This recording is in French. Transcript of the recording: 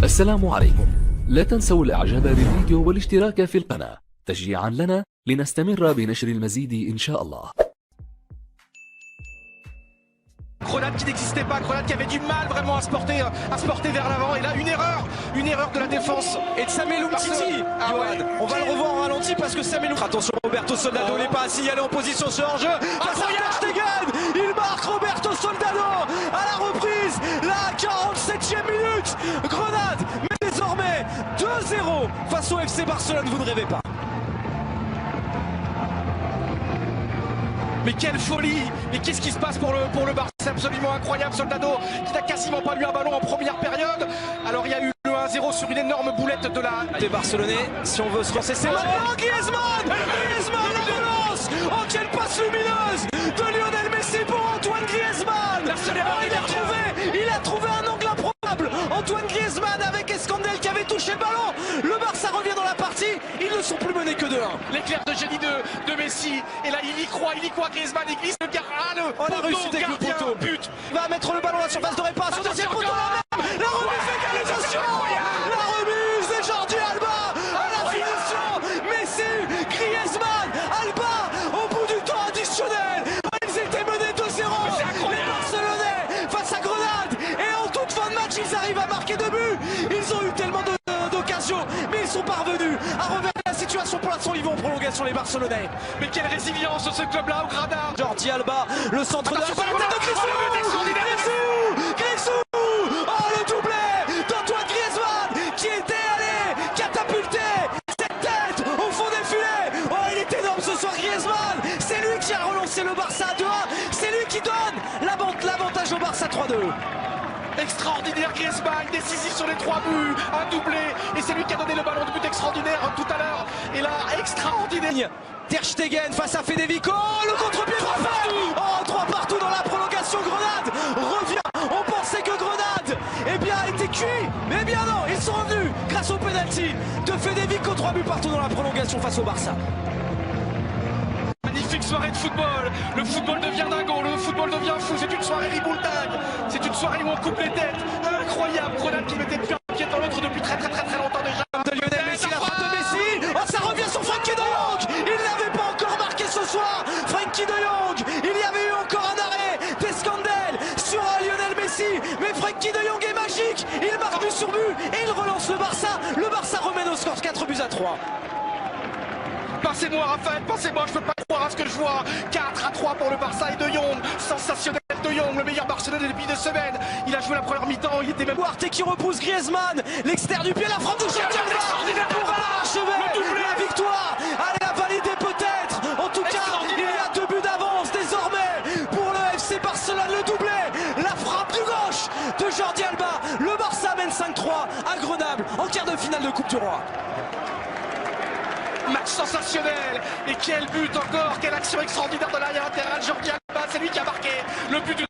السلام عليكم. لا تنسوا الاعجاب بالفيديو والاشتراك في القناة تشجيعا لنا لنستمر بنشر المزيد إن شاء الله. Grenade qui n'existait pas, Grenade qui avait du mal vraiment à se porter vers l'avant. Et là, une erreur de la défense et de Samuel Umtiti. On va le revoir en ralenti parce que Samuel Umtiti. Attention, Roberto Soldado n'est pas à signaler en position sur hors-jeu. Face à Ter Stegen, il marque Roberto Soldado à la reprise, la 47e minute. Grenade, mais désormais 2-0 face au FC Barcelone, vous ne rêvez pas. Mais quelle folie! Mais qu'est-ce qui se passe pour le Barça? C'est absolument incroyable. Soldado qui n'a quasiment pas eu un ballon en première période. Alors il y a eu le 1-0 sur une énorme boulette de la des Barcelonais. Si on veut se lancer, c'est maintenant Griezmann! Griezmann, la relance! Oh, quelle passe lumineuse de Lionel Messi pour Antoine Griezmann! Il a trouvé un angle improbable. Antoine Griezmann avec Escandel qui avait touché le ballon. Le Barça revient dans la partie. Ils ne sont plus menés que 2-1. L'éclair de génie de Messi. Et là, il y croit, Griezmann, il glisse le gardien. On a réussi avec le poteau. But. Il va mettre le ballon à la surface de réparation. Deuxième poteau. La remise égalisation. La remise de Jordi Alba à la finition. Messi, Griezmann, Alba au bout du temps additionnel. Ils étaient menés 2-0. Les Barcelonais face à Grenade. Et en toute fin de match, ils arrivent à marquer 2 buts. Ils ont eu tellement d'occasions, mais ils sont parvenus à reverser la situation. Pour l'instant, ils vont en prolongation, les Barcelonais. Mais quelle résilience ce club-là au Granada. Jordi Alba, le centre de la tête de Grisou. Oh, le doublé d'Antoine Griezmann qui était allé catapulter cette tête au fond des filets. Oh, il est énorme ce soir, Griezmann. C'est lui qui a relancé le Barça à 2-1. C'est lui qui donne l'avantage au Barça 3-2. Extraordinaire Griezmann, décisif sur les 3 buts, un doublé, et c'est lui qui a donné le ballon de but extraordinaire tout à l'heure. Et là, extraordinaire. Ter Stegen face à Federico, le contre-pied parfait. Oh, 3 partout dans la prolongation. Grenade revient. On pensait que Grenade a été cuit, mais bien non, ils sont revenus grâce au penalty de Federico. 3 buts partout dans la prolongation face au Barça. Magnifique soirée de football, le football devient dingo, le football devient fou, c'est une soirée riboultag, c'est une soirée où on coupe les têtes, incroyable. Grenade qui mettait plus un pied dans l'autre depuis très longtemps déjà. De Lionel Messi, la frappe de Messi, oh, ça revient sur Frenkie de Jong, il n'avait pas encore marqué ce soir, Frenkie de Jong, il y avait eu encore un arrêt d'Escandel sur Lionel Messi, mais Frenkie de Jong est magique, il marque but sur but et il relance le Barça remène au score 4-3. Passez-moi Raphaël, passez-moi, je peux pas croire à ce que je vois. 4-3 pour le Barça et De Jong, sensationnel De Jong, le meilleur Barcelonais depuis 2 semaines. Il a joué la première mi-temps, il était même... Duarte qui repousse Griezmann, l'extérieur du pied, la frappe de Jordi Alba pour achever la victoire. Allez, la valider peut-être. En tout cas, il y a 2 buts d'avance désormais pour le FC Barcelone, le doublé. La frappe du gauche de Jordi Alba. Le Barça mène 5-3 à Grenoble en quart de finale de Coupe du Roi. Match sensationnel, et quel but encore, quelle action extraordinaire de l'arrière latéral. Jordi Alba, c'est lui qui a marqué le but du